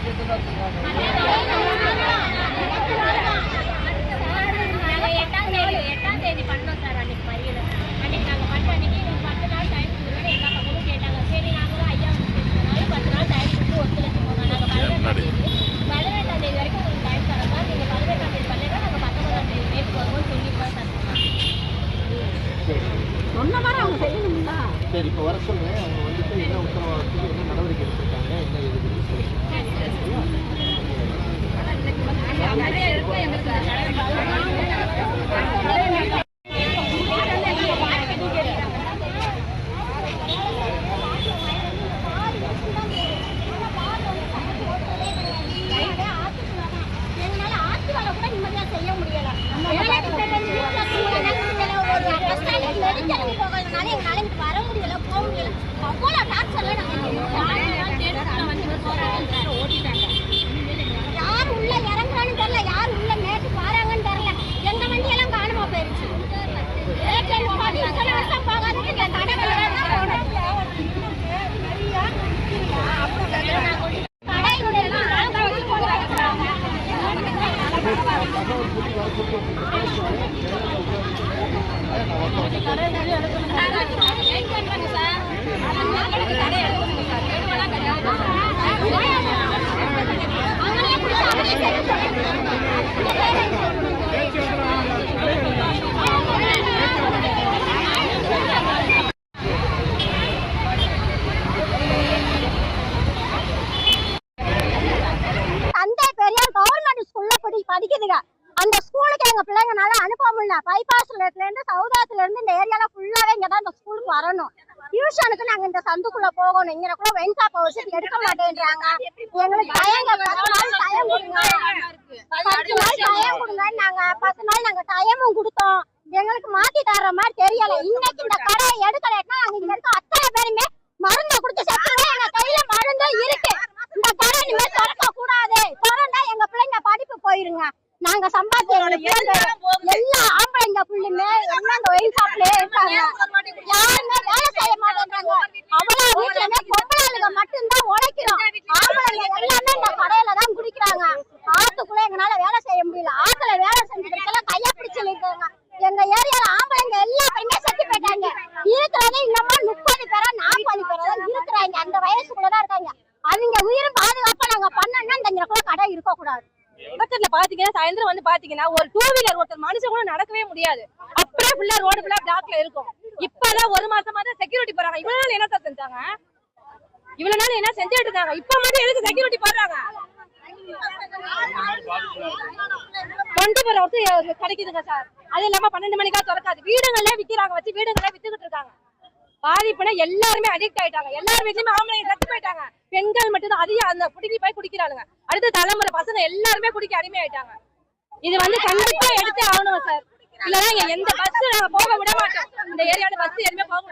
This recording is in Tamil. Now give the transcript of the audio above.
8ஆம் தேதி பண்ணோம் சார். அன்னைக்கு மறியல அன்னைக்கு நாங்கள் பண்ண அன்னைக்கு 10 நாள் டைம் கொடுக்குறோன்னு எல்லா பக்கமும் கேட்டாங்க. சரி நாங்களும் ஐயா பேசுறதுனால 10 நாள் டைம் கொடுத்து ஒத்துழைச்சிக்கோங்க. நாங்கள் 18ஆம் தேதி வரைக்கும் உங்களுக்கு டைம் தரோம். நீங்கள் 18ஆம் தேதி பண்ணலைன்னா நாங்கள் 19ஆம் தேதி நேற்று வருவோம்னு சொல்லிட்டு சார் சொன்ன மாதிரி அவங்க செய்யணுங்களா? சரி, இப்போ வர சொல்றேன். அவங்க வந்துட்டு என்ன உத்தரவாதத்துக்கு என்ன நடவடிக்கை எடுத்திருக்காங்க, என்ன எதுன்னு செய்ய முடியல. எங்களால வர முடியல, போக முடியல. அவ்வளோ டார்ச்சர்ல யார் உள்ள இறங்குறான்னு தெரியல, யார் உள்ள நேற்று பாறாங்கன்னு தெரியல. எங்க வண்டி எல்லாம் காணுமா போயிருச்சு. வருஷம் போகாதது படிக்குதுங்க. அந்த ஸ்கூலுக்கு எங்க பிள்ளைங்கனால அனுப்ப முடியல. பைபாஸ்ல இருந்து சௌதாத்துல இருந்து இந்த ஏரியால ஃபுல்லாவே இங்கதான் இந்த ஸ்கூலுக்கு வரணும். டியூஷனுக்கு நாங்க இந்த சந்துக்குள்ள போகணும். இங்க கூட வெயிட் ஷாப்பை வச்சு எடுக்க மாட்டேன்றாங்க. எங்களுக்கு டைம் கொடுங்க, 10 நாள் டைம் கொடுங்க. நாங்க 10 நாள் நாங்க டைமும் கொடுத்தோம். எங்களுக்கு மாத்தி தர்ற மாதிரி தெரியல. இன்னைக்கு இந்த கடையை எடுக்கலைன்னா நாங்க இங்க இருக்க அத்தனை பேருமே மருந்தை குடிச்சு செத்துருவோம். எங்க கையில மருந்து இருக்கு. இந்த கடை இனிமே திறக்க கூடாது. திறந்தா எங்க பிள்ளைங்க படிப்பு போயிருங்க. நாங்க சம்பாதிக்க எல்லா ஆம்பளைங்க புள்ளுமே எல்லாம் அந்த வெயில் ஷாப்லயே இருக்காங்க. யாருமே வேலை செய்ய மாட்டேன்றாங்க. அவ்வளவு வீட்டுலமே பொம்பளைங்க மட்டும்தான் உழைக்கிறோம். ஆம்பளைங்க எல்லாமே இந்த கடையில தான் குடிக்கிறாங்க. ஆத்துக்குள்ள எங்களால வேலை செய்ய முடியல. ஆத்துல வேலை செஞ்சுக்கிறதுக்கெல்லாம் கைய பிடிச்சு இருக்காங்க. எங்க ஏரியால ஆம்பளைங்க எல்லா பேருமே செத்து போயிட்டாங்க. இருக்கிறதே இன்னமும் 30 பேரா 40 பேரா தான் இருக்கிறாங்க. அந்த வயசுக்குள்ளதான் இருக்காங்க. அவங்க உயிரும் பாதுகாப்பா நாங்க பண்ணோம்னா இந்த கடை இருக்க கூடாது. விபத்துல பாத்தீங்கன்னா சாயந்தரம் வந்து பாத்தீங்கன்னா ஒரு 2 வீலர் ஒருத்தர் மனுஷன் கூட நடக்கவே முடியாது. அப்படியே ஃபுல்லா ரோடு ஃபுல்லா பிளாக்ல இருக்கும். இப்பதான் 1 மாசமா தான் செக்யூரிட்டி போறாங்க. இவ்வளவு நாள் என்ன செஞ்சாங்க? இவ்வளவு நாள் என்ன செஞ்சுட்டு இருந்தாங்க? இப்ப மட்டும் எதுக்கு செக்யூரிட்டி போடுறாங்க? 24 hours கிடைக்குதுங்க சார். அது இல்லாம 12 மணிக்கா திறக்காது. வீடுகளே விக்கிறாங்க, வச்சு வீடுகளே வித்துக்கிட்டு இருக்காங்க. பாதிப்புனா எல்லாருமே அடிக்ட் ஆயிட்டாங்க. எல்லார் வீட்லயுமே ஆம்பளைங்க செத்து போயிட்டாங்க. பெண்கள் மட்டும் தான் அதிகம் அந்த புடிங்கி போய் குடிக்கிறாங்க. அடுத்த தலைமுறை பசங்க எல்லாருமே குடிக்க அடிமை ஆயிட்டாங்க. இது வந்து கண்டிப்பா எடுத்து ஆகணும் சார். இல்லன்னா எந்த பஸ் நாங்க போக விட மாட்டோம். இந்த ஏரியாவோட பஸ் எதுவுமே போக